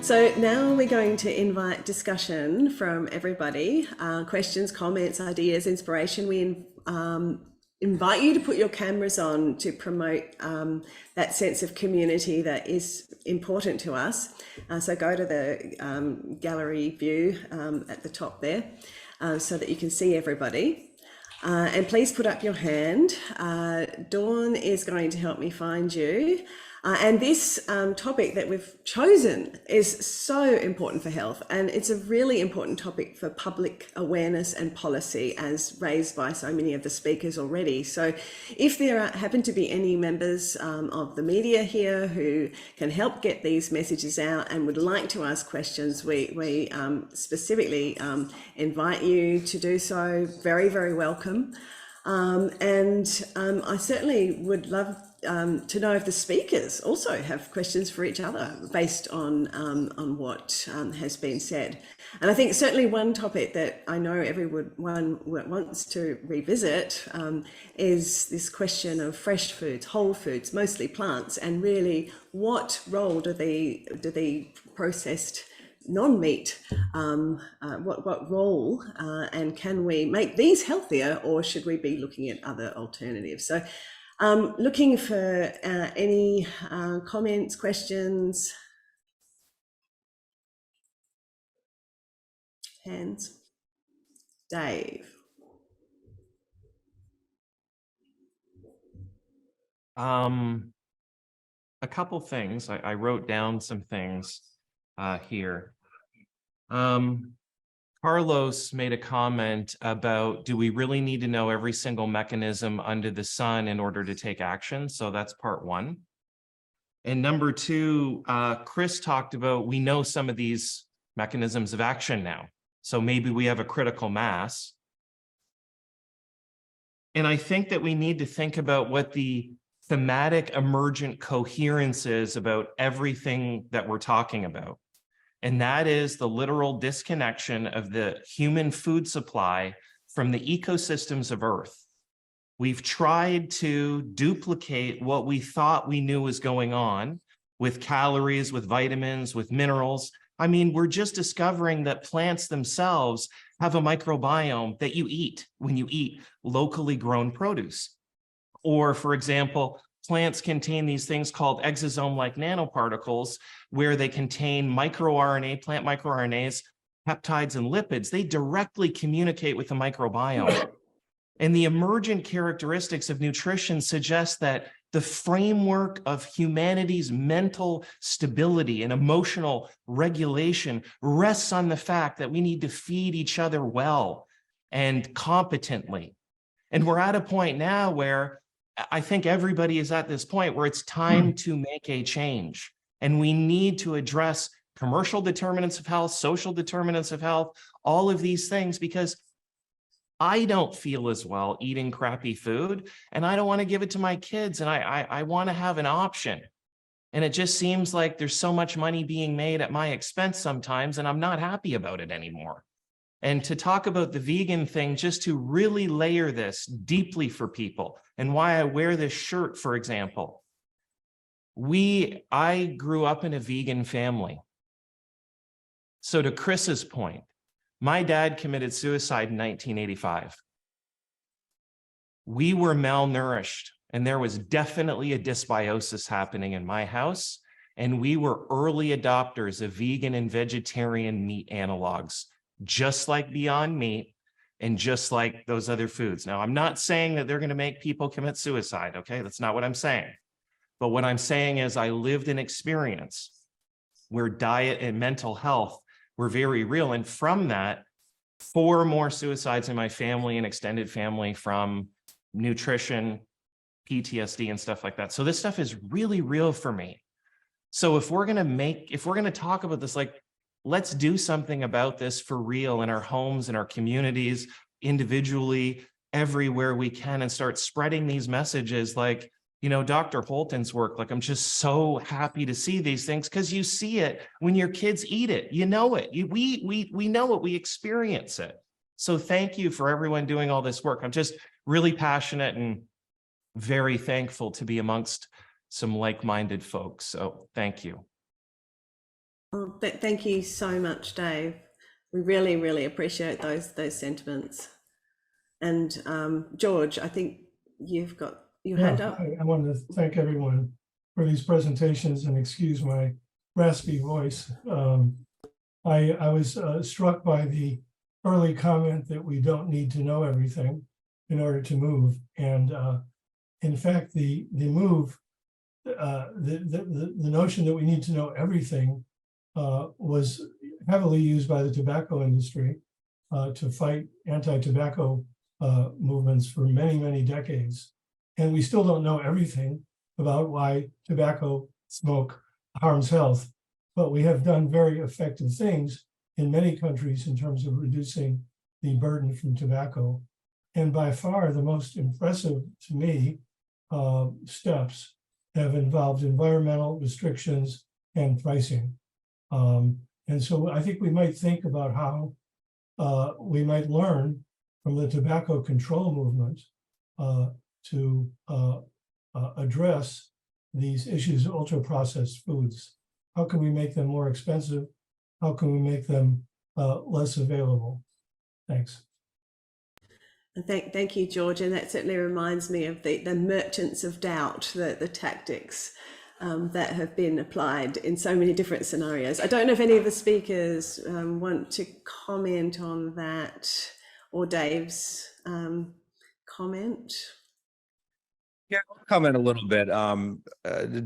So now we're going to invite discussion from everybody, questions, comments, ideas, inspiration. We invite you to put your cameras on to promote that sense of community that is important to us. So go to the gallery view at the top there so that you can see everybody. And please put up your hand. Dawn is going to help me find you. And this topic that we've chosen is so important for health, and it's a really important topic for public awareness and policy, as raised by so many of the speakers already. So if there happen to be any members of the media here who can help get these messages out and would like to ask questions, we specifically invite you to do so. Very, very welcome. I certainly would love to know if the speakers also have questions for each other based on what has been said. And I think certainly one topic that I know everyone wants to revisit is this question of fresh foods, whole foods, mostly plants, and really what role do the processed non-meat, what role, and can we make these healthier, or should we be looking at other alternatives? So looking for any comments, questions, hands. Dave. A couple things. I wrote down some things here. Carlos made a comment about, do we really need to know every single mechanism under the sun in order to take action? So that's part one. And number two, Chris talked about, we know some of these mechanisms of action now. So maybe we have a critical mass. And I think that we need to think about what the thematic emergent coherence is about everything that we're talking about. And that is the literal disconnection of the human food supply from the ecosystems of Earth. We've tried to duplicate what we thought we knew was going on with calories, with vitamins, with minerals. I mean, we're just discovering that plants themselves have a microbiome that you eat when you eat locally grown produce. Or, for example, plants contain these things called exosome-like nanoparticles, where they contain microRNA, plant microRNAs, peptides, and lipids. They directly communicate with the microbiome. And the emergent characteristics of nutrition suggest that the framework of humanity's mental stability and emotional regulation rests on the fact that we need to feed each other well and competently. And we're at a point now where I think everybody is at this point where it's time to make a change. And we need to address commercial determinants of health, social determinants of health, all of these things, because I don't feel as well eating crappy food, and I don't want to give it to my kids, and I want to have an option. And it just seems like there's so much money being made at my expense sometimes, and I'm not happy about it anymore. And to talk about the vegan thing, just to really layer this deeply for people, and why I wear this shirt, for example. I grew up in a vegan family. So to Chris's point, my dad committed suicide in 1985. We were malnourished, and there was definitely a dysbiosis happening in my house, and we were early adopters of vegan and vegetarian meat analogs, just like Beyond Meat and just like those other foods. Now, I'm not saying that they're going to make people commit suicide, okay? That's not what I'm saying. But what I'm saying is I lived an experience where diet and mental health were very real. And from that, 4 more suicides in my family and extended family from nutrition, PTSD, and stuff like that. So this stuff is really real for me. So if we're going to talk about this, like, let's do something about this for real in our homes, in our communities, individually, everywhere we can, and start spreading these messages like, you know, Dr. Holton's work. Like, I'm just so happy to see these things because you see it when your kids eat it. You know it. We know it. We experience it. So thank you for everyone doing all this work. I'm just really passionate and very thankful to be amongst some like-minded folks. So thank you. Oh, thank you so much, Dave. We really, really appreciate those sentiments. And George, I think you've got your Yeah, hand up. I wanted to thank everyone for these presentations and excuse my raspy voice. I was struck by the early comment that we don't need to know everything in order to move. And in fact, the move, the notion that we need to know everything was heavily used by the tobacco industry to fight anti-tobacco movements for many, many decades. And we still don't know everything about why tobacco smoke harms health, but we have done very effective things in many countries in terms of reducing the burden from tobacco. And by far the most impressive to me steps have involved environmental restrictions and pricing. And so I think we might think about how we might learn from the tobacco control movement to address these issues of ultra-processed foods. How can we make them more expensive? How can we make them less available? Thanks. And thank you, George. And that certainly reminds me of the merchants of doubt, the tactics that have been applied in so many different scenarios. I don't know if any of the speakers want to comment on that, or Dave's comment. Yeah, I'll comment a little bit.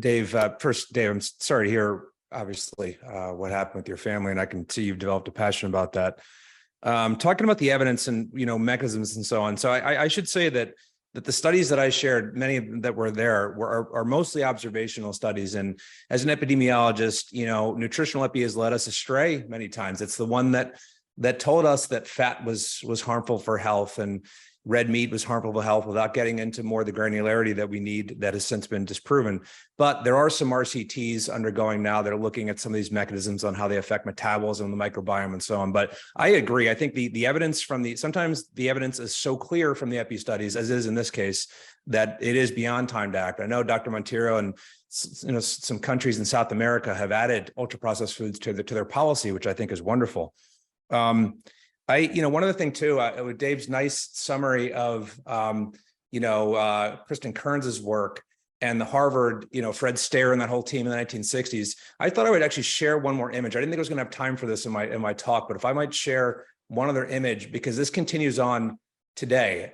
Dave, first, Dave, I'm sorry to hear, obviously, what happened with your family, and I can see you've developed a passion about that. Talking about the evidence and, mechanisms and so on. So I should say that the studies that I shared, many of them that were there are mostly observational studies. And as an epidemiologist, nutritional epi has led us astray many times. It's the one that told us that fat was harmful for health and red meat was harmful to health, without getting into more of the granularity that we need that has since been disproven. But there are some RCTs undergoing now that are looking at some of these mechanisms on how they affect metabolism, the microbiome, and so on. But I agree. I think the evidence sometimes the evidence is so clear from the epi studies, as is in this case, that it is beyond time to act. I know Dr. Monteiro and some countries in South America have added ultra-processed foods to their policy, which I think is wonderful. One other thing too, with Dave's nice summary of, Kristen Kearns's work and the Harvard, Fred Stair and that whole team in the 1960s, I thought I would actually share one more image. I didn't think I was going to have time for this in my talk, but if I might share one other image, because this continues on today.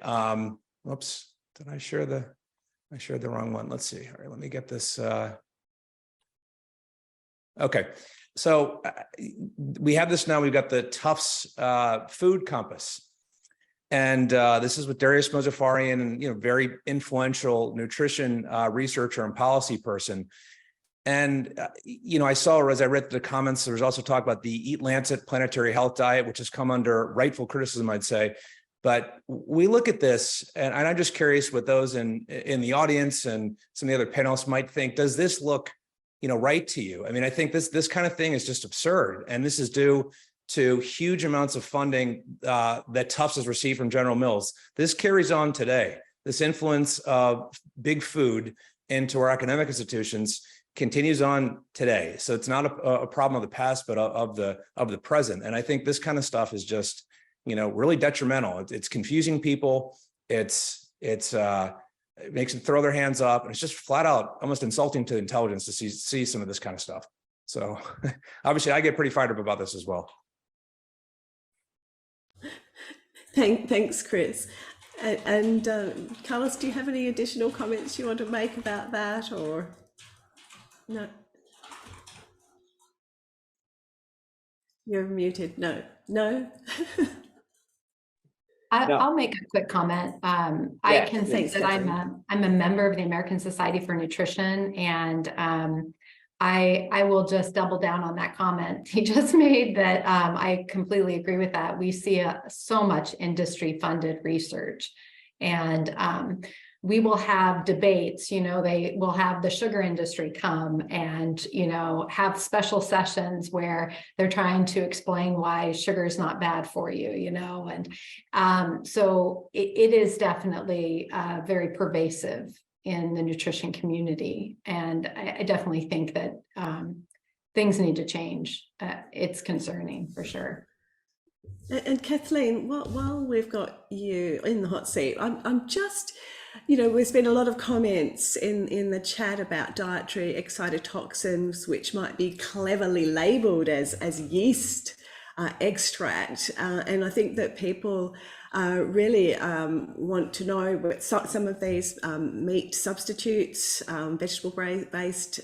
Whoops, did I share I shared the wrong one. Let's see. All right, let me get this. Okay. So we have this now. We've got the Tufts food compass, and this is with Darius Mozaffarian, and very influential nutrition researcher and policy person. And I saw, as I read the comments, there was also talk about the Eat Lancet planetary health diet, which has come under rightful criticism, I'd say. But we look at this, and I'm just curious what those in the audience and some of the other panelists might think. Does this look right to you? I mean, I think this kind of thing is just absurd. And this is due to huge amounts of funding that Tufts has received from General Mills. This carries on today. This influence of big food into our academic institutions continues on today. So it's not a problem of the past, but of the present. And I think this kind of stuff is just, really detrimental. It's confusing people. It makes them throw their hands up, and it's just flat out almost insulting to intelligence to see some of this kind of stuff. So obviously I get pretty fired up about this as well. Thanks, Chris. And Carlos, do you have any additional comments you want to make about that, or no? You're muted. No. I'll make a quick comment. I can say that I'm a member of the American Society for Nutrition, and I will just double down on that comment he just made, that I completely agree with that. We see so much industry-funded research, and we will have debates, they will have the sugar industry come and, have special sessions where they're trying to explain why sugar is not bad for you, and so it is definitely very pervasive in the nutrition community. And I definitely think that things need to change. It's concerning for sure. And Kathleen, while we've got you in the hot seat, I'm just, you know, there's been a lot of comments in the chat about dietary excitotoxins, which might be cleverly labeled as yeast extract. And I think that people really want to know what some of these meat substitutes, vegetable-based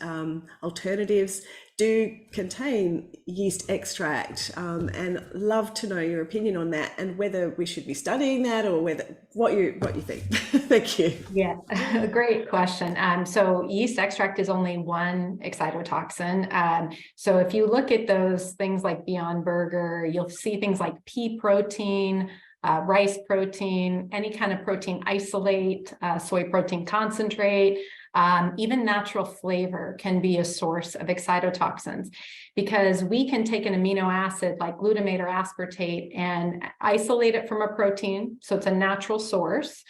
alternatives do contain yeast extract, and love to know your opinion on that and whether we should be studying that or what you think. Thank you. Yeah, great question. So yeast extract is only one excitotoxin. So if you look at those things like Beyond Burger, you'll see things like pea protein, rice protein, any kind of protein isolate, soy protein concentrate, even natural flavor can be a source of excitotoxins, because we can take an amino acid like glutamate or aspartate and isolate it from a protein. So it's a natural source.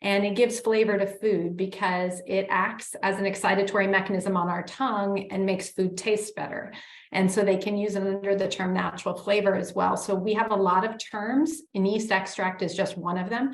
And it gives flavor to food because it acts as an excitatory mechanism on our tongue and makes food taste better. And so they can use it under the term natural flavor as well. So we have a lot of terms, and yeast extract is just one of them,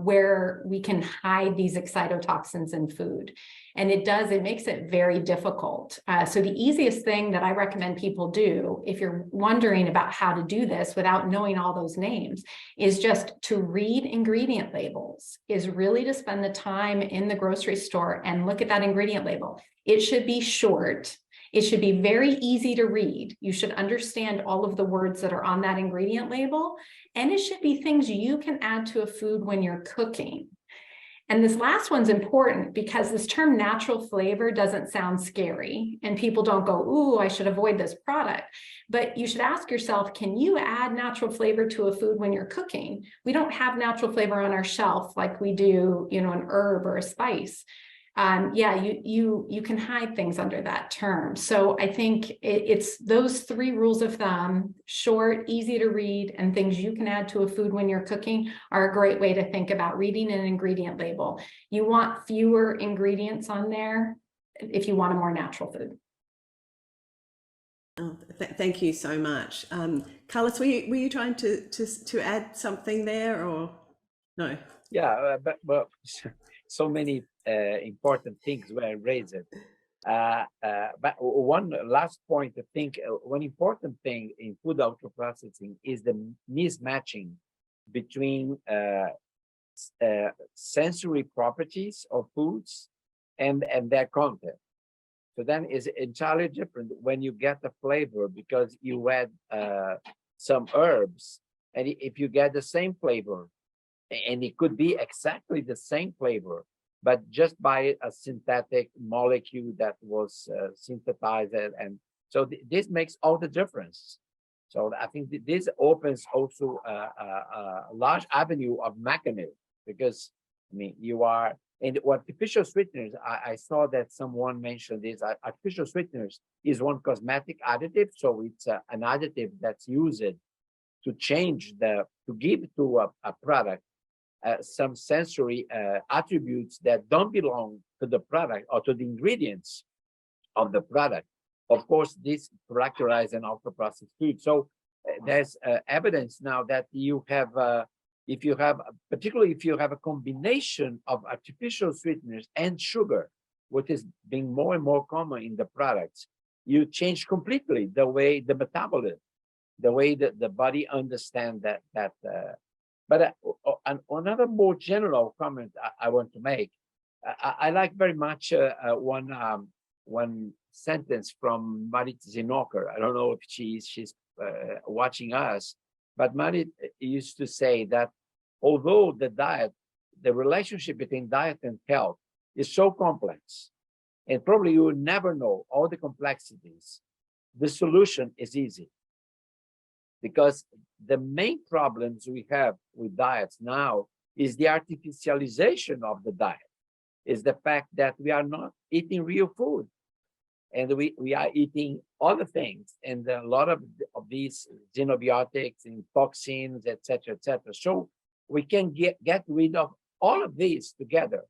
where we can hide these excitotoxins in food. And it makes it very difficult. So the easiest thing that I recommend people do, if you're wondering about how to do this without knowing all those names, is just to read ingredient labels, is really to spend the time in the grocery store and look at that ingredient label. It should be short. It should be very easy to read. You should understand all of the words that are on that ingredient label. And it should be things you can add to a food when you're cooking. And this last one's important because this term natural flavor doesn't sound scary and people don't go, ooh, I should avoid this product. But you should ask yourself, can you add natural flavor to a food when you're cooking? We don't have natural flavor on our shelf like we do, you know, an herb or a spice. You can hide things under that term. So I think it's those three rules of thumb: short, easy to read, and things you can add to a food when you're cooking are a great way to think about reading an ingredient label. You want fewer ingredients on there if you want a more natural food. Oh, thank you so much. Carlos, were you trying to add something there or no? Yeah, but so many important things were raised. But one last point, I think one important thing in food ultra-processing is the mismatching between sensory properties of foods and their content. So then it's entirely different when you get the flavor because you add some herbs, and if you get the same flavor, and it could be exactly the same flavor, but just by a synthetic molecule that was synthesized. And so this makes all the difference. So I think this opens also a large avenue of mechanism, because I mean, you are, and artificial sweeteners, I saw that someone mentioned this, artificial sweeteners is one cosmetic additive. So it's an additive that's used to change to give to a product some sensory attributes that don't belong to the product or to the ingredients of the product. Of course, this characterizes an ultra-processed food. So there's evidence now that you have, particularly if you have a combination of artificial sweeteners and sugar, which is being more and more common in the products, you change completely the way the metabolism, the way that the body understands that. But another more general comment I want to make, I like very much one sentence from Marit Zinoker. I don't know if she's watching us, but Marit used to say that although the relationship between diet and health is so complex, and probably you will never know all the complexities, the solution is easy. Because the main problems we have with diets now is the artificialization of the diet, is the fact that we are not eating real food, and we are eating other things, and a lot of these xenobiotics and toxins, etc., etc. So we can get rid of all of these together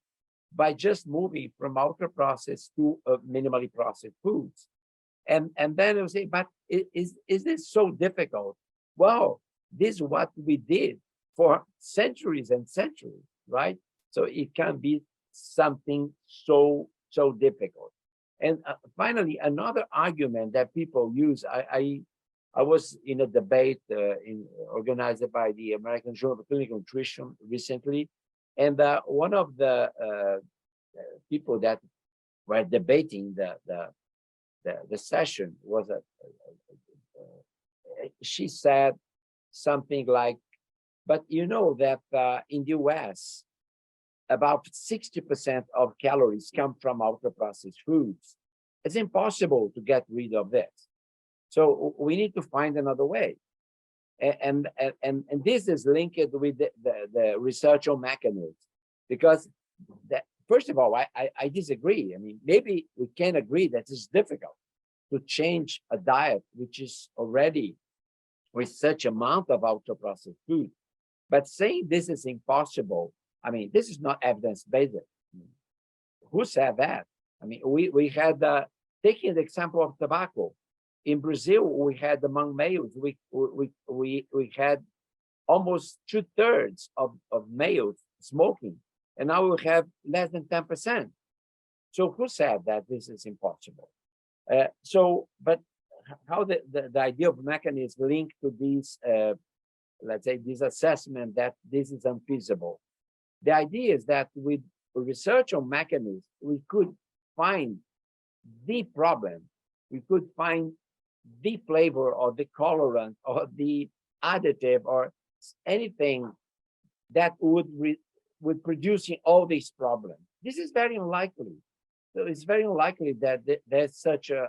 by just moving from ultra-processed to minimally processed foods. And then you say, but is this so difficult? Well, this is what we did for centuries and centuries, right? So it can be something so difficult. And finally, another argument that people use, I was in a debate organized by the American Journal of Clinical Nutrition recently, and one of the people that were debating the session was she said something like, but you know that in the US, about 60% of calories come from ultra-processed foods. It's impossible to get rid of this. So we need to find another way. And this is linked with the research on mechanisms, because first of all, I disagree. I mean, maybe we can agree that it's difficult to change a diet which is already with such amount of ultra-processed food. But saying this is impossible, I mean, this is not evidence-based. Who said that? I mean, we had, taking the example of tobacco, in Brazil, we had among males, we had almost 2/3 of males smoking, and now we have less than 10%. So who said that this is impossible? But how the idea of mechanism linked to this, let's say, this assessment that this is unfeasible. The idea is that with research on mechanisms, we could find the problem. We could find the flavor or the colorant or the additive or anything that would producing all these problems. This is very unlikely. So it's very unlikely that there's such an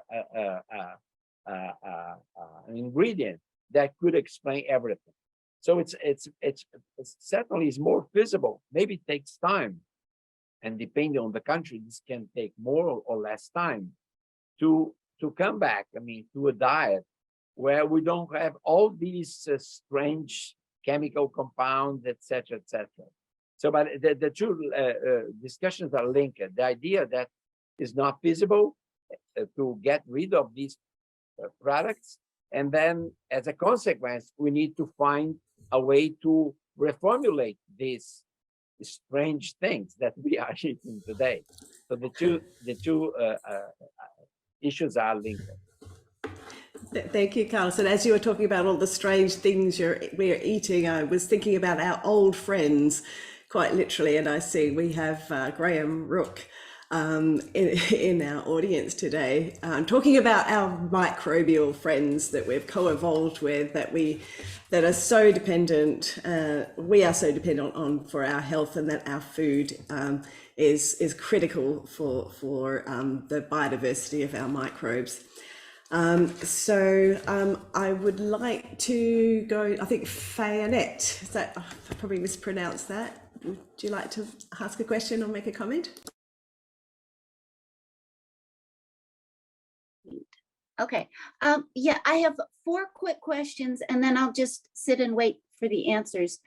ingredient that could explain everything. So it's certainly is more feasible. Maybe it takes time, and depending on the country, this can take more or less time to come back. I mean, to a diet where we don't have all these strange chemical compounds, etc., etc. So, but the two discussions are linked. The idea that it's not feasible to get rid of these products, and then as a consequence, we need to find a way to reformulate these strange things that we are eating today. So the two issues are linked. Thank you, Carlos. And as you were talking about all the strange things we're eating, I was thinking about our old friends, quite literally. And I see we have Graham Rook in our audience today, talking about our microbial friends that we've co-evolved with, that are so dependent, we are so dependent on for our health, and that our food is critical for the biodiversity of our microbes. I would like to go, I think Fayonette, is that, I probably mispronounced that. Would you like to ask a question or make a comment? Okay. Yeah, I have 4 quick questions, and then I'll just sit and wait for the answers.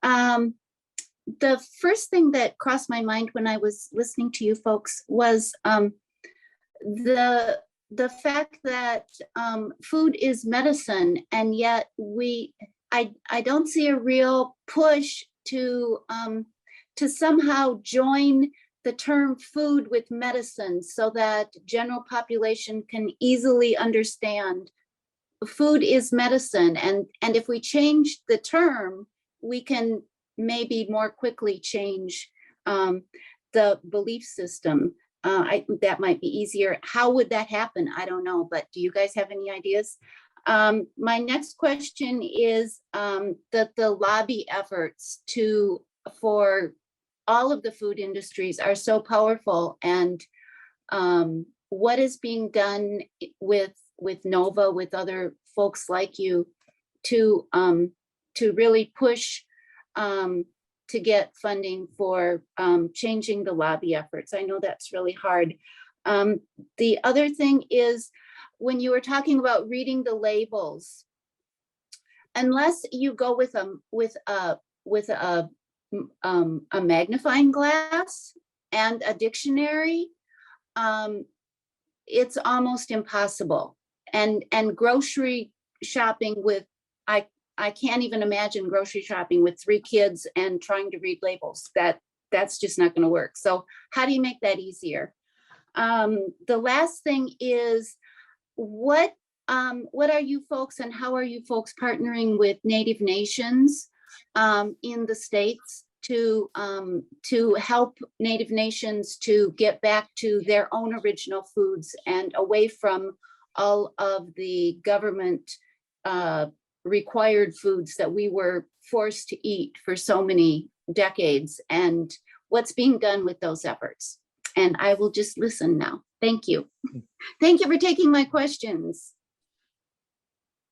The first thing that crossed my mind when I was listening to you folks was the fact that food is medicine, and yet I don't see a real push to somehow join the term food with medicine so that general population can easily understand food is medicine. And if we change the term, we can maybe more quickly change the belief system. That might be easier. How would that happen? I don't know, but do you guys have any ideas? My next question is that the lobby efforts for all of the food industries are so powerful, and what is being done with Nova, with other folks like you, to really push to get funding for changing the lobby efforts. I know that's really hard. The other thing is, when you were talking about reading the labels, unless you go with a magnifying glass and a dictionary, it's almost impossible. And grocery shopping with, I can't even imagine grocery shopping with 3 kids and trying to read labels. That's just not going to work. So how do you make that easier? The last thing is, what are you folks and how are you folks partnering with Native nations in the States to help Native nations to get back to their own original foods and away from all of the government required foods that we were forced to eat for so many decades, and what's being done with those efforts? And I will just listen now. Thank you. Thank you for taking my questions.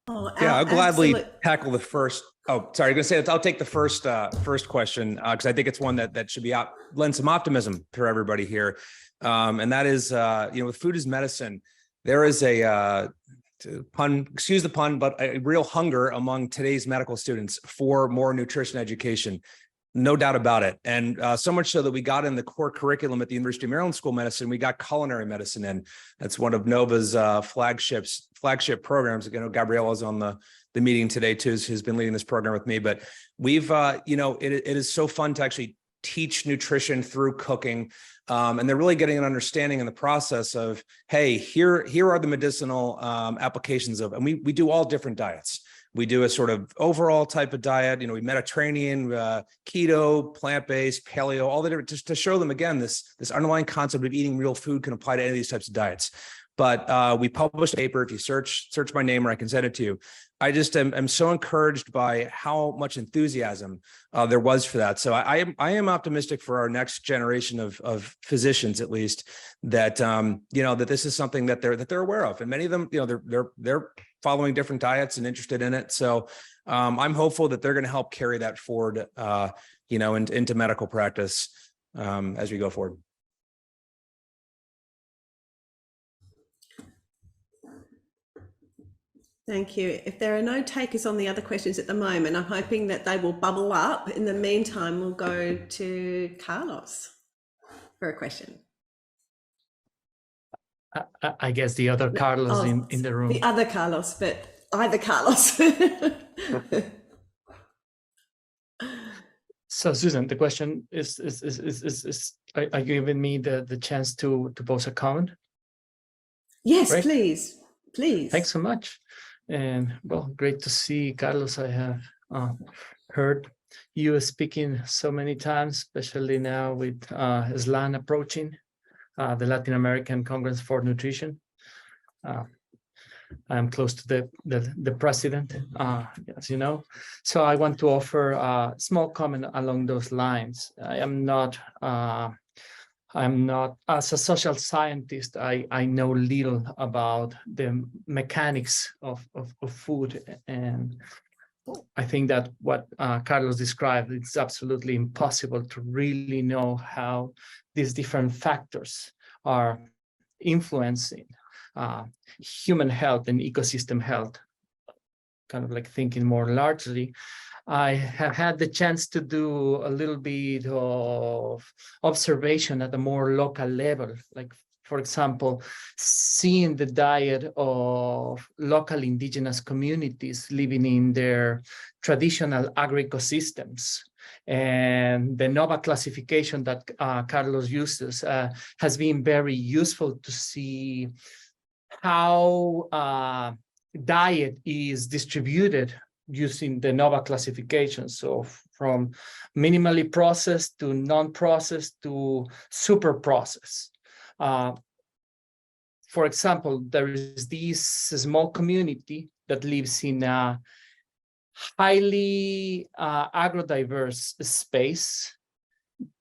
Oh, Yeah, I'll gladly absolute- tackle the first. Oh, sorry, I'm going to say that I'll take the first question because I think it's one that should be lend some optimism for everybody here, and that is, with food as medicine, there is a pun, excuse the pun, but a real hunger among today's medical students for more nutrition education. No doubt about it. And so much so that we got in the core curriculum at the University of Maryland School of Medicine, we got culinary medicine in. That's one of Nova's flagship programs. Again, Gabriella's on the meeting today too, who's been leading this program with me. But we've, it is so fun to actually teach nutrition through cooking. And they're really getting an understanding in the process of, hey, here are the medicinal applications of, and we do all different diets. We do a sort of overall type of diet, we Mediterranean, keto, plant-based, paleo, all the different, just to show them again, this underlying concept of eating real food can apply to any of these types of diets. But we published a paper. If you search my name, or I can send it to you. I just am so encouraged by how much enthusiasm there was for that. So I am optimistic for our next generation of physicians, at least, that that this is something that they're aware of, and many of them, they're following different diets and interested in it. So I'm hopeful that they're going to help carry that forward, into medical practice as we go forward. Thank you. If there are no takers on the other questions at the moment, I'm hoping that they will bubble up. In the meantime, we'll go to Carlos for a question. I guess the other Carlos in the room. The other Carlos, but either Carlos. So Susan, the question is are you giving me the chance to pose a comment? Yes, right? Please. Thanks so much. And well, great to see Carlos. I have heard you speaking so many times, especially now with SLAN approaching, the Latin American Congress for Nutrition. I'm close to the president, as you know. So I want to offer a small comment along those lines. I'm not, as a social scientist, I know little about the mechanics of food. And I think that what Carlos described, it's absolutely impossible to really know how these different factors are influencing human health and ecosystem health, kind of like thinking more largely. I have had the chance to do a little bit of observation at a more local level, like, for example, seeing the diet of local indigenous communities living in their traditional agri-ecosystems. And the NOVA classification that Carlos uses has been very useful to see how diet is distributed using the NOVA classification. So from minimally processed to non-processed to super processed. For example, there is this small community that lives in a highly agrodiverse space.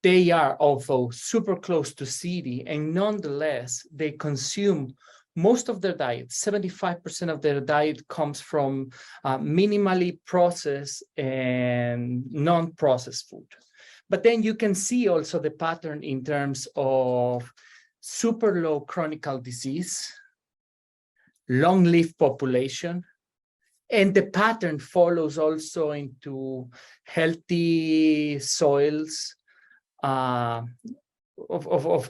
They are although super close to city, and nonetheless, they consume most of their diet. 75% of their diet comes from minimally processed and non-processed food. But then you can see also the pattern in terms of super low chronic disease, long-lived population, and the pattern follows also into healthy soils. Of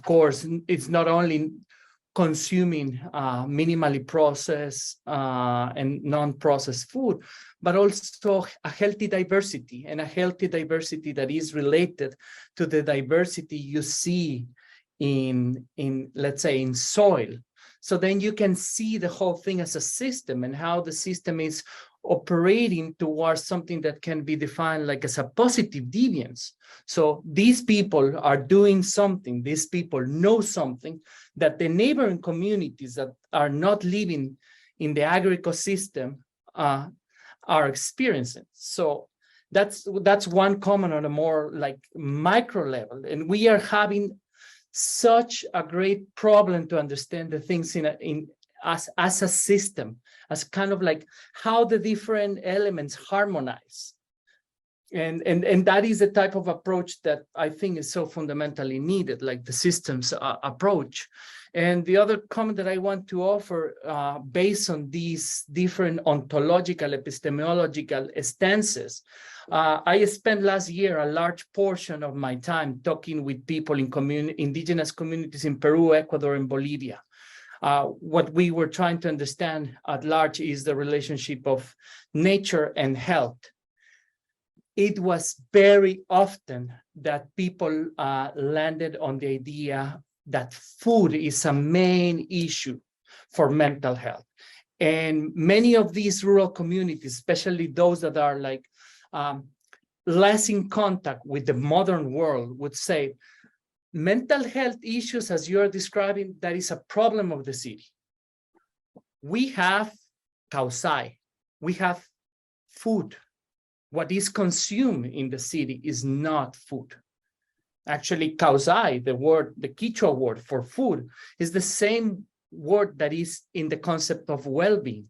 course, it's not only consuming minimally processed and non-processed food, but also a healthy diversity, and a healthy diversity that is related to the diversity you see in let's say, in soil. So then you can see the whole thing as a system, and how the system is operating towards something that can be defined like as a positive deviance. So these people are doing something, these people know something that the neighboring communities that are not living in the agri-ecosystem are experiencing. So that's one comment on a more like micro level. And we are having such a great problem to understand the things as a system, as kind of like how the different elements harmonize. And that is the type of approach that I think is so fundamentally needed, like the systems approach. And the other comment that I want to offer, based on these different ontological, epistemological stances, I spent last year a large portion of my time talking with people in indigenous communities in Peru, Ecuador, and Bolivia. What we were trying to understand at large is the relationship of nature and health. It was very often that people landed on the idea that food is a main issue for mental health. And many of these rural communities, especially those that are like less in contact with the modern world, would say, mental health issues, as you are describing, that is a problem of the city. We have kausai, we have food. What is consumed in the city is not food. Actually, kausai, the Quechua word for food, is the same word that is in the concept of well-being,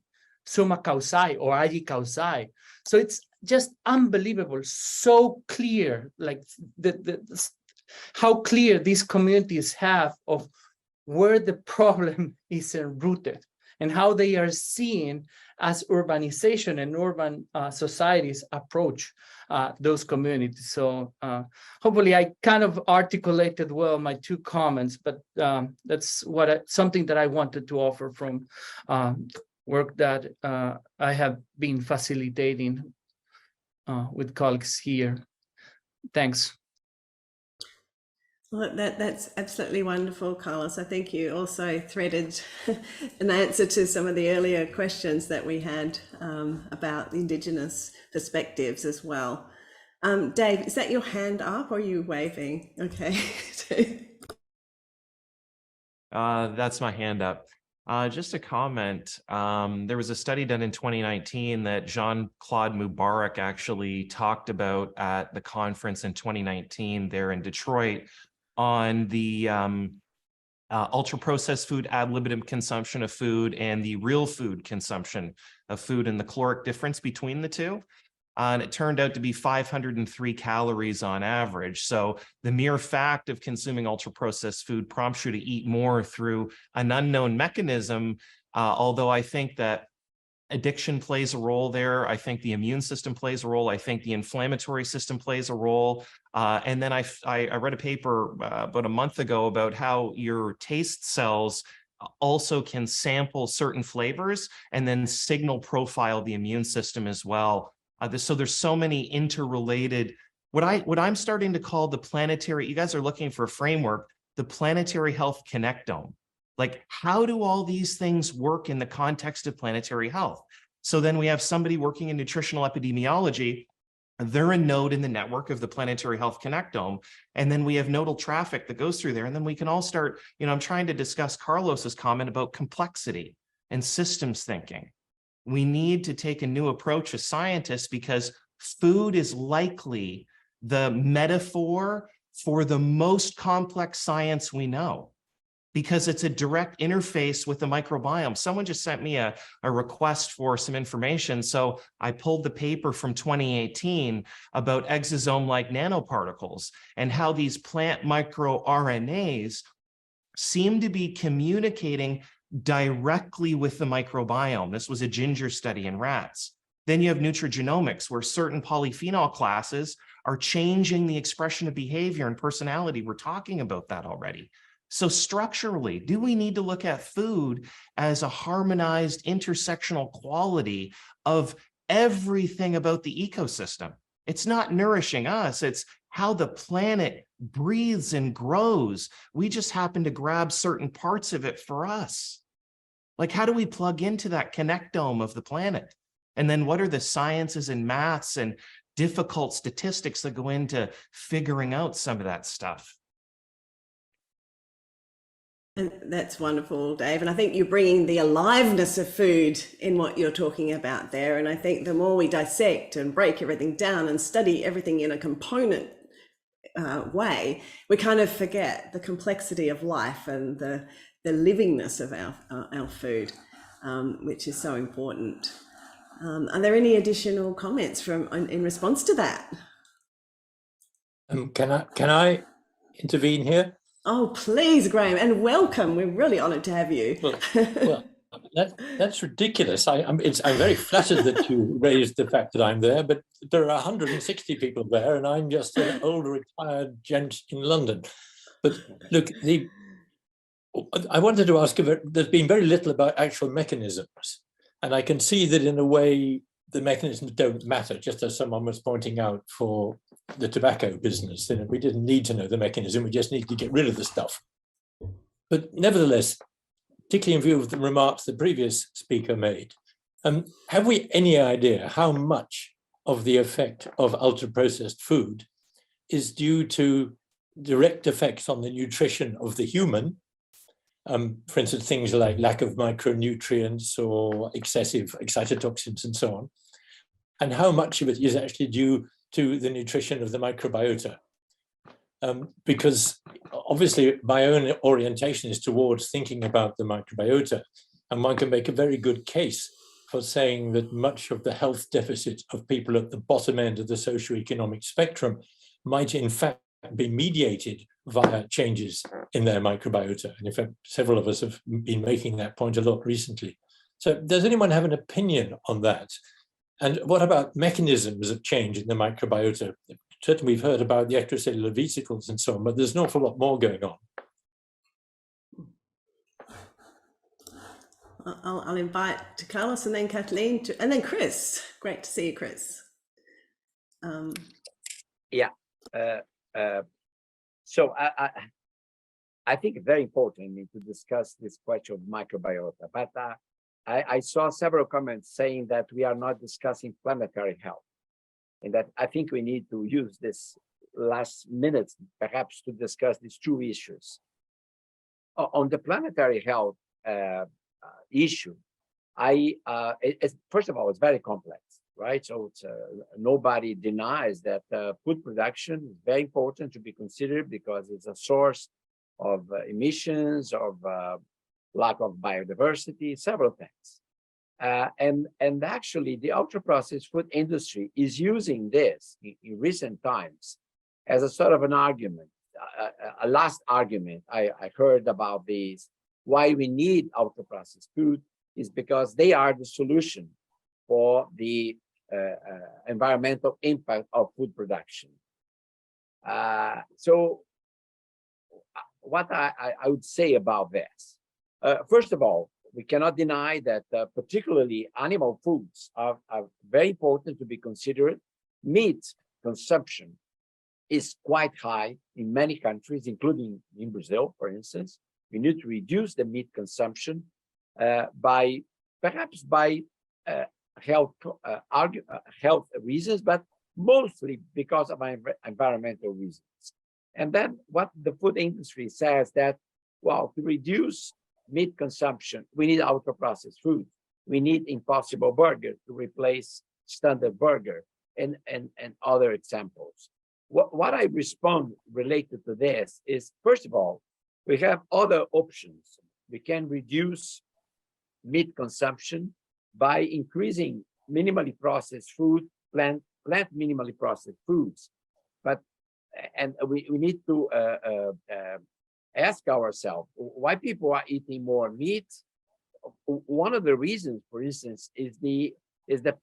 suma kausai or agi kausai. So it's just unbelievable, so clear, like how clear these communities have of where the problem is rooted, and how they are seen as urbanization and urban societies approach those communities. So hopefully I kind of articulated well my two comments, but that's something that I wanted to offer from work that I have been facilitating with colleagues here. Thanks. Well, that's absolutely wonderful, Carlos. I think you also threaded an answer to some of the earlier questions that we had about the Indigenous perspectives as well. Dave, is that your hand up or are you waving? Okay. That's my hand up. Just a comment. There was a study done in 2019 that Jean-Claude Mubarak actually talked about at the conference in 2019 there in Detroit, on the ultra-processed food ad libitum consumption of food and the real food consumption of food, and the caloric difference between the two. And it turned out to be 503 calories on average. So the mere fact of consuming ultra-processed food prompts you to eat more through an unknown mechanism, although I think that addiction plays a role there. I think the immune system plays a role. I think the inflammatory system plays a role. And then I read a paper about a month ago about how your taste cells also can sample certain flavors and then signal profile the immune system as well. So there's so many interrelated, what I'm starting to call the planetary, you guys are looking for a framework, the planetary health connectome. Like, how do all these things work in the context of planetary health? So then we have somebody working in nutritional epidemiology. They're a node in the network of the planetary health connectome. And then we have nodal traffic that goes through there. And then we can all start, I'm trying to discuss Carlos's comment about complexity and systems thinking. We need to take a new approach as scientists, because food is likely the metaphor for the most complex science we know, because it's a direct interface with the microbiome. Someone just sent me a request for some information. So I pulled the paper from 2018 about exosome-like nanoparticles and how these plant microRNAs seem to be communicating directly with the microbiome. This was a ginger study in rats. Then you have nutrigenomics, where certain polyphenol classes are changing the expression of behavior and personality. We're talking about that already. So structurally, do we need to look at food as a harmonized intersectional quality of everything about the ecosystem? It's not nourishing us, it's how the planet breathes and grows. We just happen to grab certain parts of it for us. Like, how do we plug into that connectome of the planet? And then what are the sciences and maths and difficult statistics that go into figuring out some of that stuff? And that's wonderful, Dave. And I think you're bringing the aliveness of food in what you're talking about there. And I think the more we dissect and break everything down and study everything in a component way, we kind of forget the complexity of life and the livingness of our food, which is so important. Are there any additional comments in response to that? Can I intervene here? Oh, please, Graham, and welcome. We're really honoured to have you. Well, that's ridiculous. I'm very flattered that you raised the fact that I'm there, but there are 160 people there, and I'm just an old retired gent in London. But look, I wanted to ask about. There's been very little about actual mechanisms, and I can see that in a way the mechanisms don't matter. Just as someone was pointing out for the tobacco business, then we didn't need to know the mechanism, we just need to get rid of the stuff. But nevertheless, particularly in view of the remarks the previous speaker made, have we any idea how much of the effect of ultra-processed food is due to direct effects on the nutrition of the human? For instance, things like lack of micronutrients or excessive excitotoxins and so on. And how much of it is actually due to the nutrition of the microbiota? Because obviously my own orientation is towards thinking about the microbiota, and one can make a very good case for saying that much of the health deficit of people at the bottom end of the socioeconomic spectrum might in fact be mediated via changes in their microbiota. And in fact, several of us have been making that point a lot recently. So does anyone have an opinion on that? And what about mechanisms of change in the microbiota? Certainly we've heard about the extracellular vesicles and so on, but there's an awful lot more going on. I'll invite Carlos and then Kathleen and then Chris. Great to see you, Chris. So I think it's very important to discuss this question of microbiota, but I saw several comments saying that we are not discussing planetary health, and that I think we need to use this last minute perhaps to discuss these two issues. On the planetary health issue, first of all, it's very complex, right? So it's, nobody denies that food production is very important to be considered because it's a source of emissions, of lack of biodiversity, several things. And actually, the ultra-processed food industry is using this in recent times as a sort of an argument, a last argument I heard about this. Why we need ultra-processed food is because they are the solution for the environmental impact of food production. So what I would say about this, first of all, we cannot deny that particularly animal foods are very important to be considered. Meat consumption is quite high in many countries, including in Brazil, for instance. We need to reduce the meat consumption by health reasons, but mostly because of environmental reasons. And then what the food industry says that, well, to reduce meat consumption, we need ultra-processed food. We need Impossible Burger to replace standard burger and other examples. What I respond related to this is, first of all, we have other options. We can reduce meat consumption by increasing minimally processed food, plant minimally processed foods. And we need to ask ourselves why people are eating more meat. One of the reasons, for instance, is the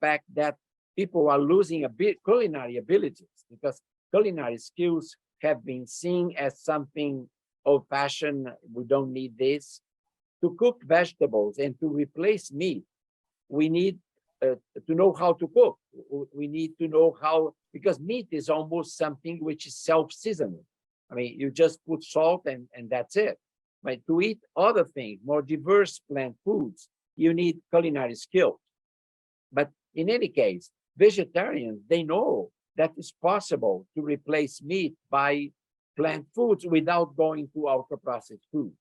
fact that people are losing culinary abilities, because culinary skills have been seen as something old-fashioned, we don't need this. To cook vegetables and to replace meat, we need to know how to cook. We need to know how, because meat is almost something which is self-seasoning. I mean, you just put salt and that's it. But to eat other things, more diverse plant foods, you need culinary skills. But in any case, vegetarians, they know that it's possible to replace meat by plant foods without going to ultra-processed foods.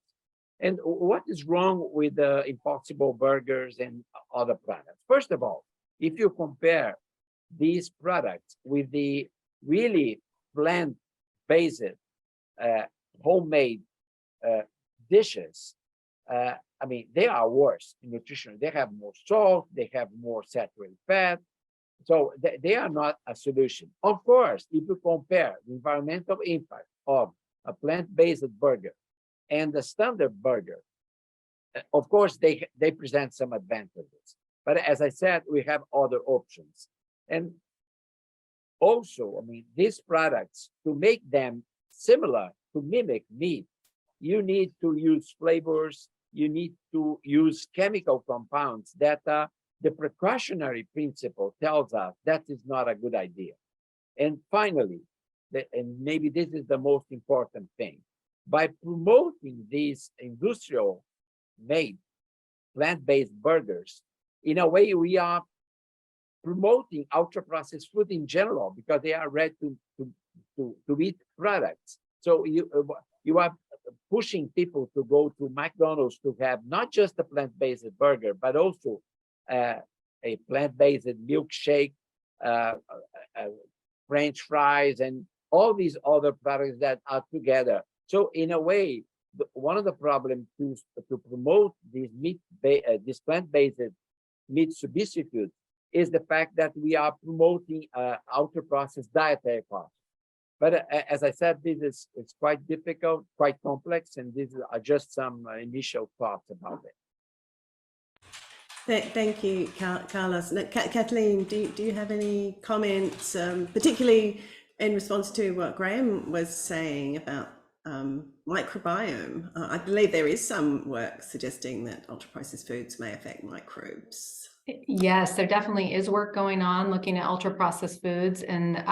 And what is wrong with the Impossible burgers and other products? First of all, if you compare these products with the really plant-based, homemade dishes, I mean, they are worse in nutrition. They have more salt, they have more saturated fat. So they are not a solution. Of course, if you compare the environmental impact of a plant-based burger and the standard burger, of course, they present some advantages. But as I said, we have other options. And also, I mean, these products, to make them similar, to mimic meat, you need to use flavors, you need to use chemical compounds that the precautionary principle tells us that is not a good idea. And finally, and maybe this is the most important thing, by promoting these industrial made plant-based burgers, in a way we are promoting ultra-processed food in general because they are ready to eat products. So you are pushing people to go to McDonald's to have not just a plant-based burger, but also a plant-based milkshake, French fries, and all these other products that are together. So in a way, one of the problems to promote these this plant-based meat substitutes is the fact that we are promoting ultra-processed dietary costs. But as I said, it's quite difficult, quite complex, and these are just some initial thoughts about it. Thank you, Carlos. Kathleen, do you have any comments, particularly in response to what Graham was saying about microbiome? I believe there is some work suggesting that ultra-processed foods may affect microbes. Yes, there definitely is work going on looking at ultra-processed foods and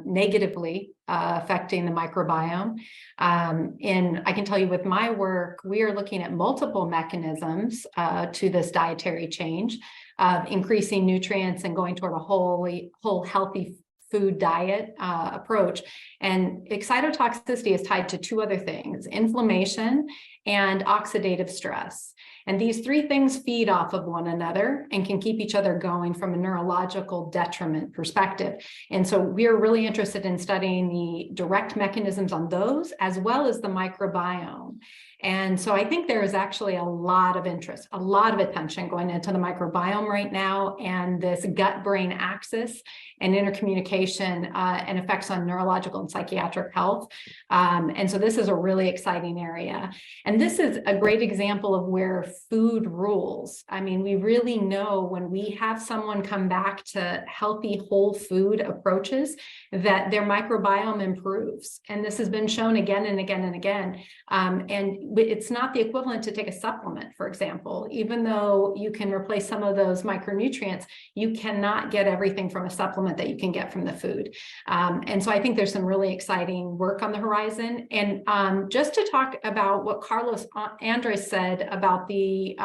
negatively affecting the microbiome. And I can tell you with my work, we are looking at multiple mechanisms to this dietary change of increasing nutrients and going toward a whole healthy food diet approach. And excitotoxicity is tied to two other things: inflammation and oxidative stress. And these three things feed off of one another and can keep each other going from a neurological detriment perspective. And so we're really interested in studying the direct mechanisms on those, as well as the microbiome. And so I think there is actually a lot of interest, a lot of attention going into the microbiome right now, and this gut-brain axis and intercommunication and effects on neurological and psychiatric health. And so this is a really exciting area. And this is a great example of where food rules. I mean, we really know when we have someone come back to healthy whole food approaches that their microbiome improves. And this has been shown again and again and again. And it's not the equivalent to take a supplement, for example. Even though you can replace some of those micronutrients, you cannot get everything from a supplement that you can get from the food. And so I think there's some really exciting work on the horizon. And just to talk about what Carlos Andres said about the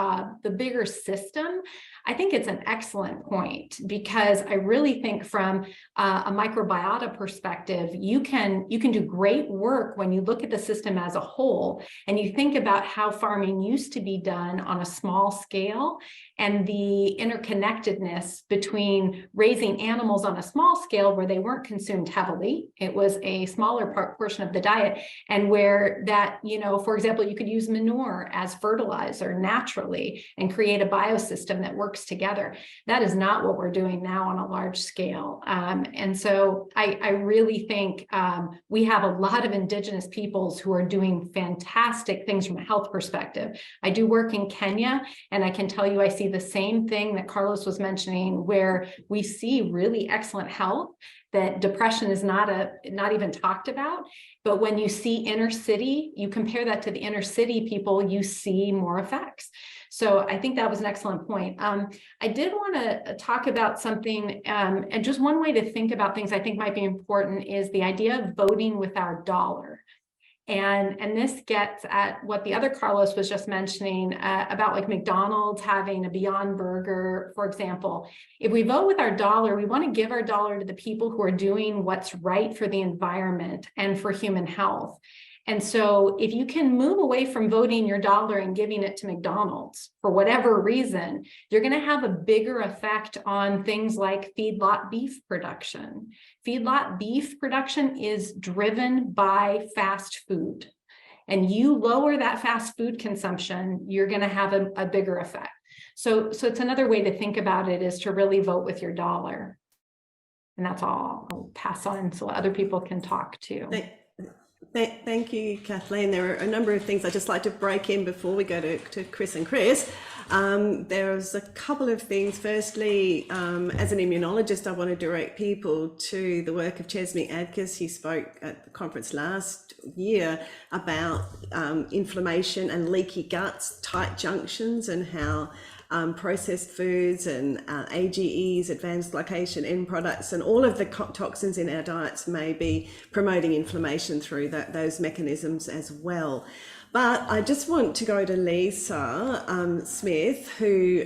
bigger system, I think it's an excellent point, because I really think from a microbiota perspective, you can do great work when you look at the system as a whole and you think about how farming used to be done on a small scale and the interconnectedness between raising animals on a small scale where they weren't consumed heavily. It was a smaller portion of the diet, and where that, for example, you could use manure as fertilizer naturally and create a biosystem that works together. That is not what we're doing now on a large scale. And so I really think we have a lot of indigenous peoples who are doing fantastic at things from a health perspective. I do work in Kenya, and I can tell you I see the same thing that Carlos was mentioning, where we see really excellent health, that depression is not even talked about. But when you see inner city, you compare that to the inner city people, you see more effects. So I think that was an excellent point. I did want to talk about something, and just one way to think about things I think might be important is the idea of voting with our dollar. And this gets at what the other Carlos was just mentioning about like McDonald's having a Beyond Burger, for example. If we vote with our dollar, we want to give our dollar to the people who are doing what's right for the environment and for human health. And so if you can move away from voting your dollar and giving it to McDonald's for whatever reason, you're going to have a bigger effect on things like feedlot beef production. Feedlot beef production is driven by fast food. And you lower that fast food consumption, you're going to have a bigger effect. So it's another way to think about it, is to really vote with your dollar. And that's all. I'll pass on so other people can talk too. Thank you, Kathleen. There are a number of things I'd just like to break in before we go to Chris and Chris. There's a couple of things. Firstly, as an immunologist, I want to direct people to the work of Chesme Adkis. He spoke at the conference last year about inflammation and leaky guts, tight junctions, and how processed foods and AGEs, advanced glycation end products, and all of the toxins in our diets may be promoting inflammation through those mechanisms as well. But I just want to go to Lisa Smith, who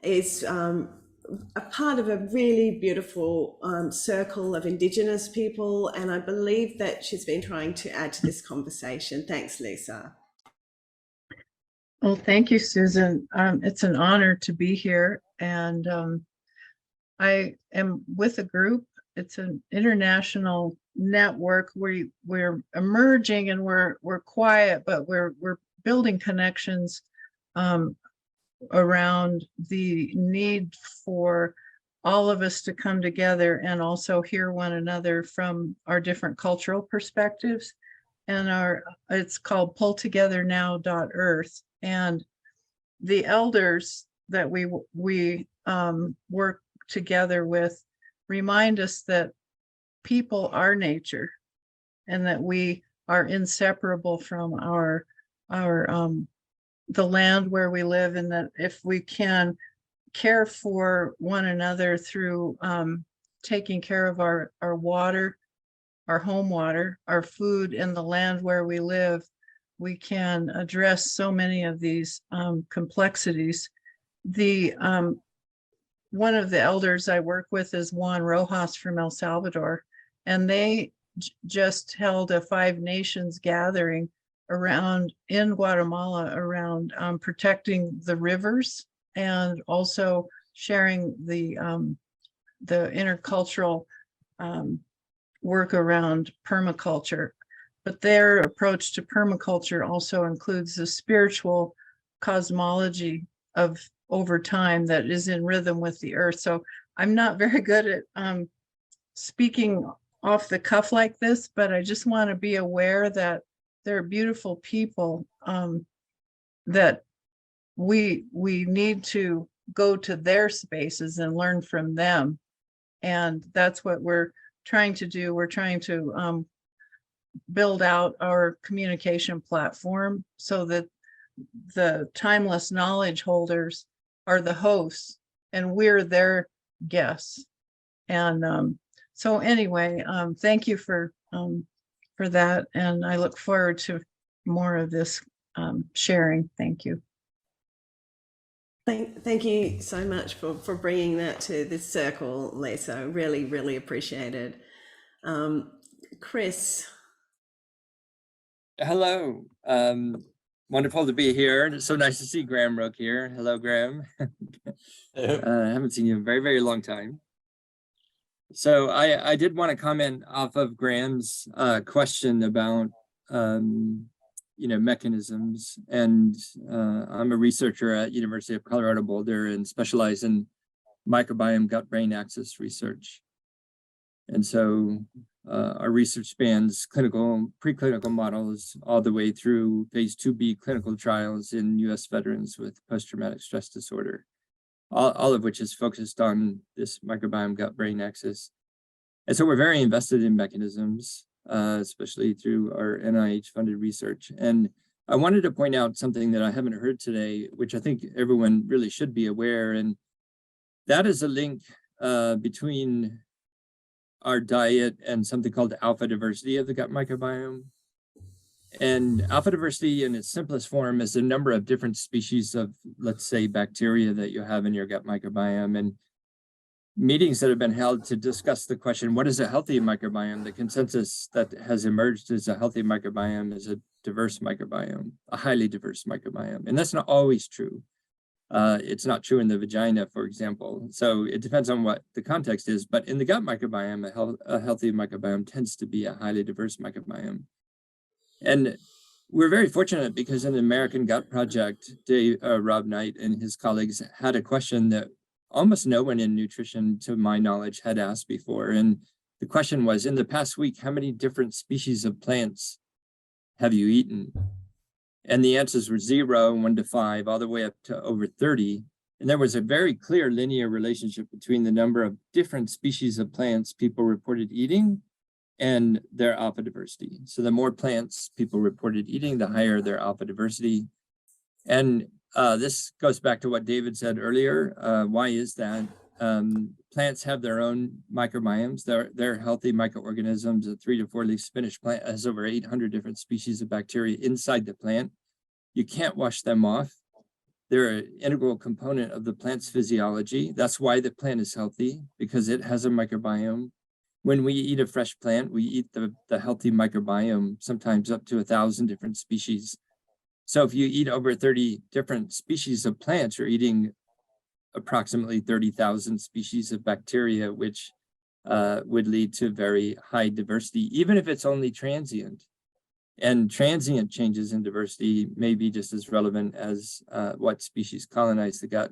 is a part of a really beautiful circle of Indigenous people, and I believe that she's been trying to add to this conversation. Thanks, Lisa. Well, thank you, Susan. It's an honor to be here, and I am with a group. It's an international network. We're emerging, and we're quiet, but we're building connections around the need for all of us to come together and also hear one another from our different cultural perspectives. And it's called pulltogethernow.earth. And the elders that we work together with remind us that people are nature, and that we are inseparable from the land where we live, and that if we can care for one another through taking care of our water, our home water, our food, and the land where we live, we can address so many of these complexities. One of the elders I work with is Juan Rojas from El Salvador, and they just held a 5 Nations gathering in Guatemala around protecting the rivers, and also sharing the intercultural work around permaculture. But their approach to permaculture also includes the spiritual cosmology of over time that is in rhythm with the earth. So I'm not very good at speaking off the cuff like this, but I just want to be aware that there are beautiful people that we need to go to their spaces and learn from them. And that's what we're trying to do. We're trying to build out our communication platform so that the timeless knowledge holders are the hosts and we're their guests. And so anyway, thank you for that, and I look forward to more of this sharing. Thank you. Thank you so much for bringing that to this circle, Lisa. Really, really appreciated. Chris. Hello. Wonderful to be here. It's so nice to see Graham Rook here. Hello, Graham. I haven't seen you in a very, very long time. So I did want to comment off of Graham's question about mechanisms, and I'm a researcher at University of Colorado Boulder and specialize in microbiome gut-brain axis research. And so Our research spans clinical, preclinical models, all the way through phase 2B clinical trials in US veterans with post-traumatic stress disorder, all of which is focused on this microbiome gut-brain axis. And so we're very invested in mechanisms, especially through our NIH-funded research. And I wanted to point out something that I haven't heard today, which I think everyone really should be aware, and that is a link between our diet and something called alpha diversity of the gut microbiome. And alpha diversity in its simplest form is the number of different species of, let's say, bacteria that you have in your gut microbiome. And meetings that have been held to discuss the question, what is a healthy microbiome? The consensus that has emerged is a healthy microbiome is a diverse microbiome, a highly diverse microbiome. And that's not always true. It's not true in the vagina, for example. So it depends on what the context is. But in the gut microbiome, a healthy microbiome tends to be a highly diverse microbiome. And we're very fortunate because in the American Gut Project, Rob Knight and his colleagues had a question that almost no one in nutrition, to my knowledge, had asked before. And the question was, in the past week, how many different species of plants have you eaten? And the answers were 0, 1 to 5, all the way up to over 30. And there was a very clear linear relationship between the number of different species of plants people reported eating and their alpha diversity. So the more plants people reported eating, the higher their alpha diversity. And this goes back to what David said earlier. Why is that? Plants have their own microbiomes. They're healthy microorganisms. A 3 to 4 leaf spinach plant has over 800 different species of bacteria inside the plant. You can't wash them off. They're an integral component of the plant's physiology. That's why the plant is healthy, because it has a microbiome. When we eat a fresh plant, we eat the healthy microbiome, sometimes up to 1,000 different species. So if you eat over 30 different species of plants, you're eating approximately 30,000 species of bacteria, which would lead to very high diversity, even if it's only transient. And transient changes in diversity may be just as relevant as what species colonize the gut.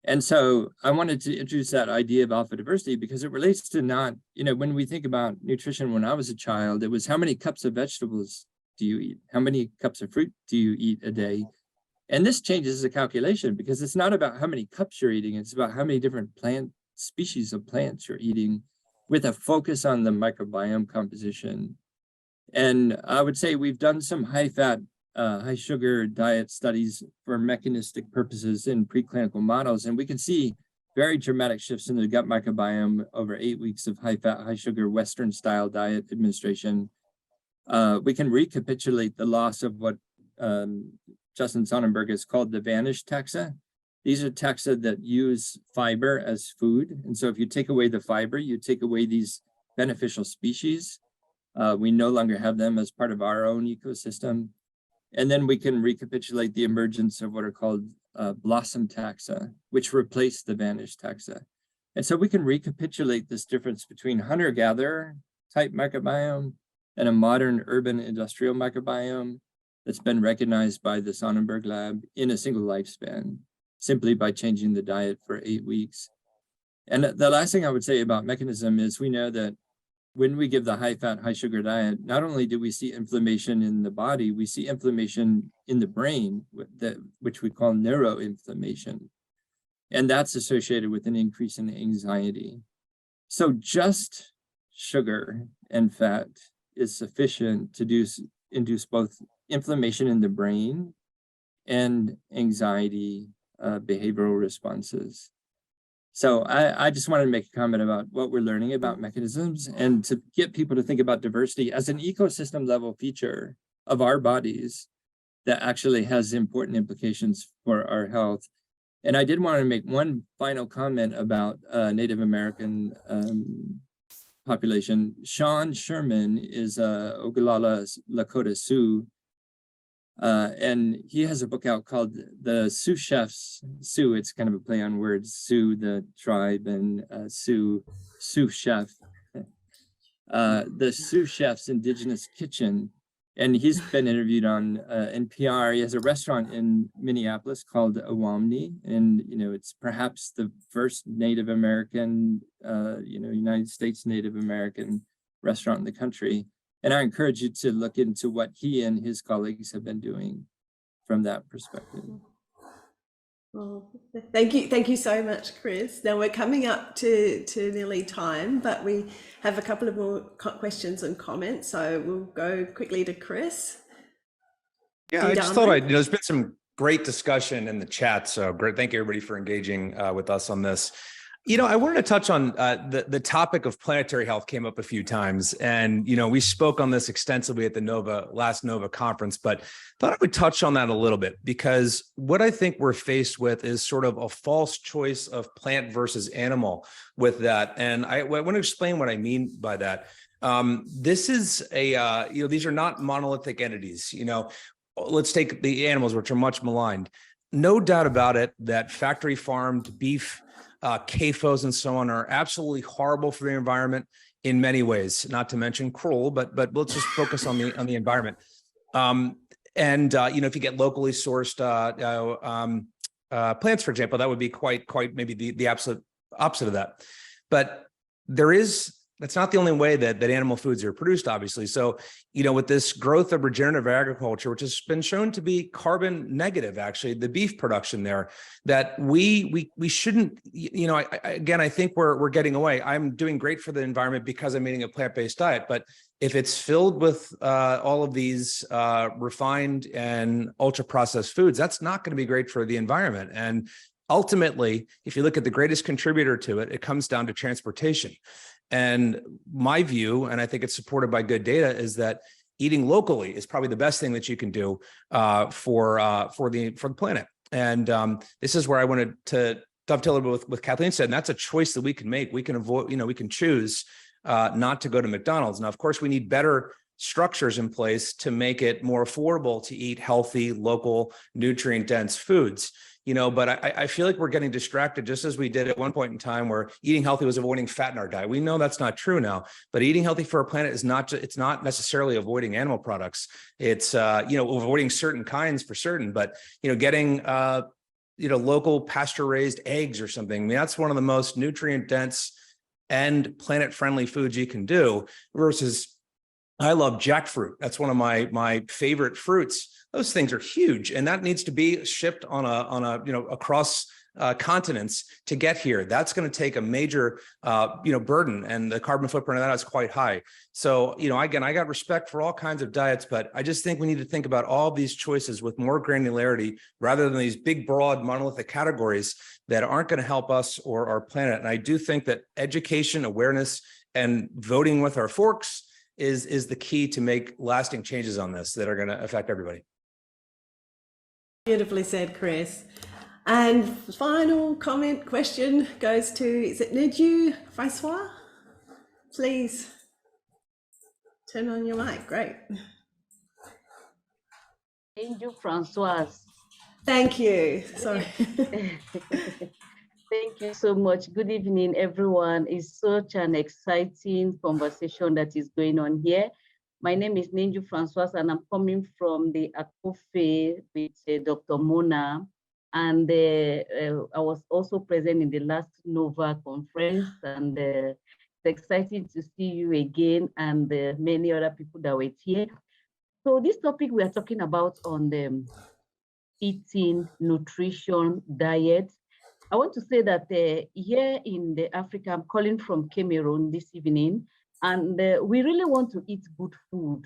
And so I wanted to introduce that idea of alpha diversity because it relates to not, when we think about nutrition when I was a child, it was how many cups of vegetables do you eat? How many cups of fruit do you eat a day? And this changes the calculation because it's not about how many cups you're eating, it's about how many different plant species of plants you're eating with a focus on the microbiome composition. And I would say we've done some high fat, high sugar diet studies for mechanistic purposes in preclinical models. And we can see very dramatic shifts in the gut microbiome over 8 weeks of high fat, high sugar, Western style diet administration. We can recapitulate the loss of what Justin Sonnenberg has called the vanished taxa. These are taxa that use fiber as food. And so if you take away the fiber, you take away these beneficial species. We no longer have them as part of our own ecosystem. And then we can recapitulate the emergence of what are called blossom taxa, which replace the vanished taxa. And so we can recapitulate this difference between hunter-gatherer type microbiome and a modern urban industrial microbiome that's been recognized by the Sonnenberg lab in a single lifespan, simply by changing the diet for 8 weeks. And the last thing I would say about mechanism is we know that when we give the high fat, high sugar diet, not only do we see inflammation in the body, we see inflammation in the brain, which we call neuroinflammation. And that's associated with an increase in anxiety. So just sugar and fat is sufficient to induce both inflammation in the brain and anxiety behavioral responses. So I just wanted to make a comment about what we're learning about mechanisms and to get people to think about diversity as an ecosystem level feature of our bodies that actually has important implications for our health. And I did want to make one final comment about Native American population. Sean Sherman is Oglala Lakota Sioux. And he has a book out called The Sioux Chefs. Sioux, it's kind of a play on words, Sioux, the tribe, and Sioux Chef. The Sioux Chef's Indigenous Kitchen. And he's been interviewed on NPR. He has a restaurant in Minneapolis called Awamni. And, it's perhaps the first Native American, United States Native American restaurant in the country. And I encourage you to look into what he and his colleagues have been doing from that perspective. Well, thank you so much, Chris. Now we're coming up to nearly time, but we have a couple of more questions and comments, so we'll go quickly to Chris. Yeah, I just thought there's been some great discussion in the chat, so great. Thank you everybody for engaging with us on this. I wanted to touch on the topic of planetary health came up a few times, and we spoke on this extensively at the last NOVA conference, but thought I would touch on that a little bit, because what I think we're faced with is sort of a false choice of plant versus animal with that, and I want to explain what I mean by that. This is these are not monolithic entities. Let's take the animals, which are much maligned. No doubt about it that factory farmed beef, CAFOs and so on are absolutely horrible for the environment in many ways, not to mention cruel, but let's just focus on the environment. If you get locally sourced plants, for example, that would be quite maybe the absolute opposite of that. But that's not the only way that animal foods are produced, obviously. So, with this growth of regenerative agriculture, which has been shown to be carbon negative, actually, the beef production there, that we shouldn't, I think we're getting away. I'm doing great for the environment because I'm eating a plant-based diet, but if it's filled with all of these refined and ultra-processed foods, that's not going to be great for the environment. And ultimately, if you look at the greatest contributor to it, it comes down to transportation. And my view, and I think it's supported by good data, is that eating locally is probably the best thing that you can do for the planet. And this is where I wanted to dovetail a bit with Kathleen said, and that's a choice that we can make. We can avoid, we can choose not to go to McDonald's. Now, of course, we need better structures in place to make it more affordable to eat healthy, local, nutrient-dense foods. But I feel like we're getting distracted, just as we did at one point in time where eating healthy was avoiding fat in our diet. We know that's not true now, but eating healthy for our planet is it's not necessarily avoiding animal products. It's, avoiding certain kinds for certain, but, getting, local pasture raised eggs or something. I mean, that's one of the most nutrient dense and planet friendly foods you can do versus I love jackfruit. That's one of my favorite fruits. Those things are huge, and that needs to be shipped on a across continents to get here. That's going to take a major burden, and the carbon footprint of that is quite high. So again, I got respect for all kinds of diets, but I just think we need to think about all these choices with more granularity rather than these big, broad, monolithic categories that aren't going to help us or our planet. And I do think that education, awareness, and voting with our forks is the key to make lasting changes on this that are going to affect everybody. Beautifully said, Chris. And final question goes to, is it Neju Francois? Please turn on your mic. Great. Neju Francois. Thank you. Sorry. Thank you so much. Good evening, everyone. It's such an exciting conversation that is going on here. My name is Neju Francois, and I'm coming from the ACOFE with Dr. Mona. And I was also present in the last NOVA conference, and it's exciting to see you again and many other people that were here. So this topic we are talking about on the eating, nutrition, diet. I want to say that here in the Africa, I'm calling from Cameroon this evening, and we really want to eat good food.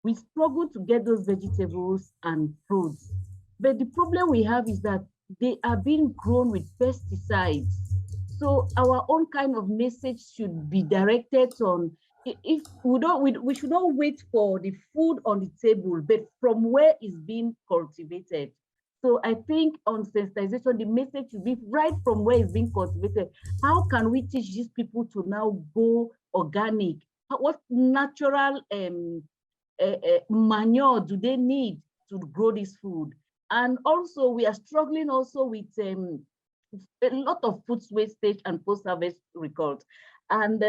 We struggle to get those vegetables and fruits. But the problem we have is that they are being grown with pesticides. So our own kind of message should be directed on, if we should not wait for the food on the table, but from where it's being cultivated. So I think on sensitization, the message should be right from where it's being cultivated. How can we teach these people to now go organic? What natural manure do they need to grow this food? And also we are struggling also with a lot of food wastage and post-harvest records. And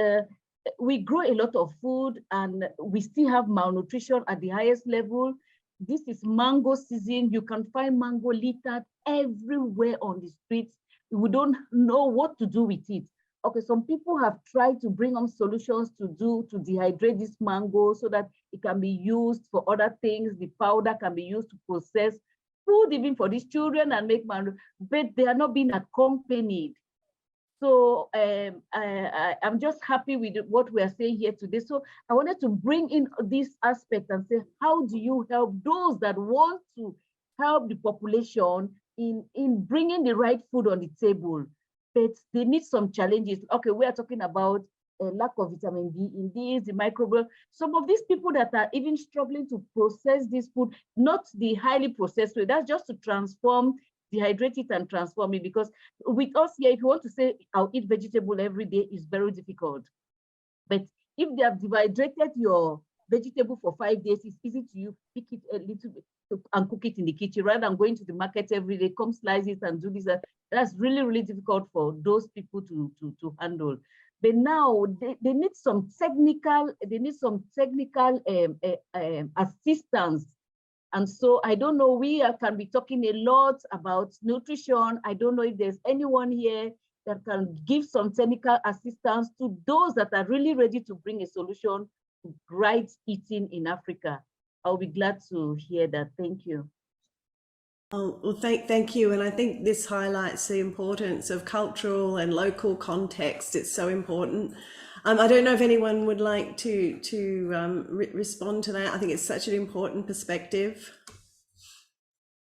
we grow a lot of food and we still have malnutrition at the highest level. This is mango season. You can find mango littered everywhere on the streets. We don't know what to do with it. okay, some people have tried to bring on solutions to dehydrate this mango so that it can be used for other things. The powder can be used to process food even for these children and make mango, but they are not being accompanied. So I'm just happy with what we are saying here today. So I wanted to bring in this aspect and say, how do you help those that want to help the population in bringing the right food on the table? But they need some challenges. Okay, we are talking about a lack of vitamin D in these, the microbiome. Some of these people that are even struggling to process this food, not the highly processed way, that's just to transform, dehydrate it and transform it. Because with us here, if you want to say, I'll eat vegetable every day, it's very difficult. But if they have dehydrated your vegetable for 5 days, it's easy to you pick it a little bit and cook it in the kitchen rather than going to the market every day, come slice it and do this. That's really, really difficult for those people to handle. But now they need some technical, assistance. And so I don't know, we can be talking a lot about nutrition. I don't know if there's anyone here that can give some technical assistance to those that are really ready to bring a solution to right eating in Africa. I'll be glad to hear that. Thank you. Oh, well, thank you. And I think this highlights the importance of cultural and local context. It's so important. I don't know if anyone would like to respond to that. I think it's such an important perspective.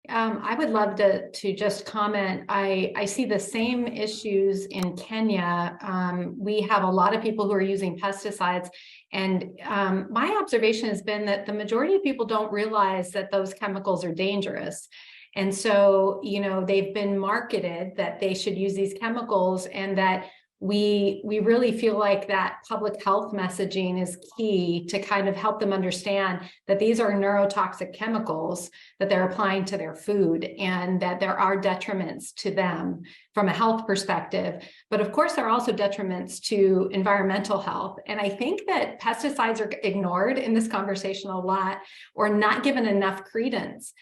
I would love to just comment. I see the same issues in Kenya. We have a lot of people who are using pesticides, and my observation has been that the majority of people don't realize that those chemicals are dangerous. And so, you know, they've been marketed that they should use these chemicals, and that we really feel like that public health messaging is key to kind of help them understand that these are neurotoxic chemicals that they're applying to their food, and that there are detriments to them from a health perspective. But of course, there are also detriments to environmental health. And I think that pesticides are ignored in this conversation a lot, or not given enough credence.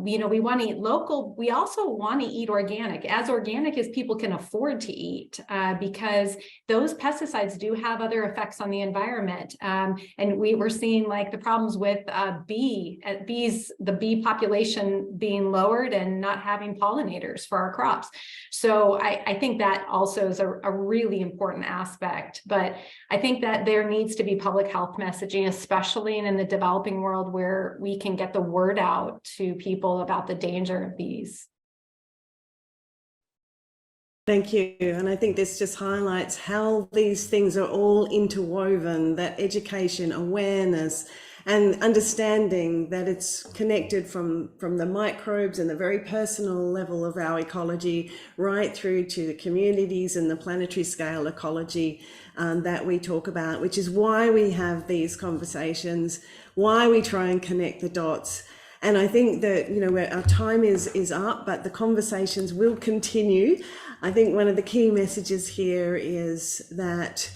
You know, we want to eat local. We also want to eat organic as people can afford to eat, because those pesticides do have other effects on the environment. And we're seeing like the problems with bees, the bee population being lowered and not having pollinators for our crops. So I think that also is a really important aspect. But I think that there needs to be public health messaging, especially in the developing world, where we can get the word out to people about the danger of bees. Thank you. And I think this just highlights how these things are all interwoven, that education, awareness, and understanding that it's connected from the microbes and the very personal level of our ecology right through to the communities and the planetary scale ecology that we talk about, which is why we have these conversations, why we try and connect the dots. And I think that, you know, our time is up, but the conversations will continue. I think one of the key messages here is that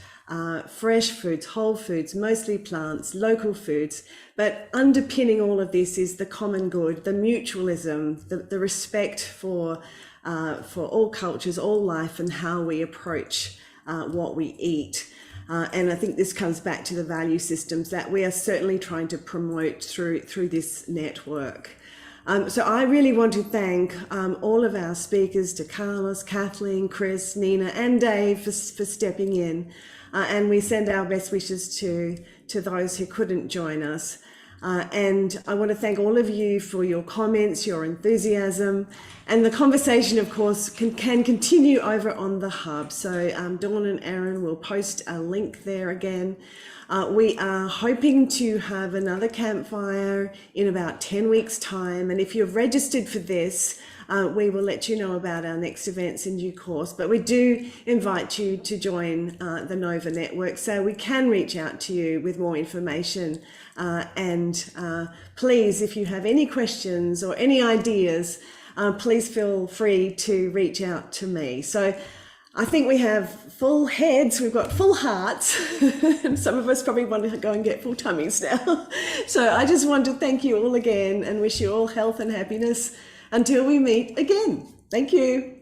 fresh foods, whole foods, mostly plants, local foods, but underpinning all of this is the common good, the mutualism, the respect for all cultures, all life, and how we approach what we eat. And I think this comes back to the value systems that we are certainly trying to promote through this network. So I really want to thank all of our speakers, to Carlos, Kathleen, Chris, Nina, and Dave for stepping in. And we send our best wishes to those who couldn't join us. And I want to thank all of you for your comments, your enthusiasm, and the conversation, of course, can continue over on the hub. So Dawn and Aaron will post a link there again. We are hoping to have another campfire in about 10 weeks' time. And if you've registered for this, we will let you know about our next events in due course. But we do invite you to join the Nova Network so we can reach out to you with more information. And please, if you have any questions or any ideas, please feel free to reach out to me. So I think we have full heads, we've got full hearts, and some of us probably want to go and get full tummies now. So I just want to thank you all again and wish you all health and happiness until we meet again. Thank you.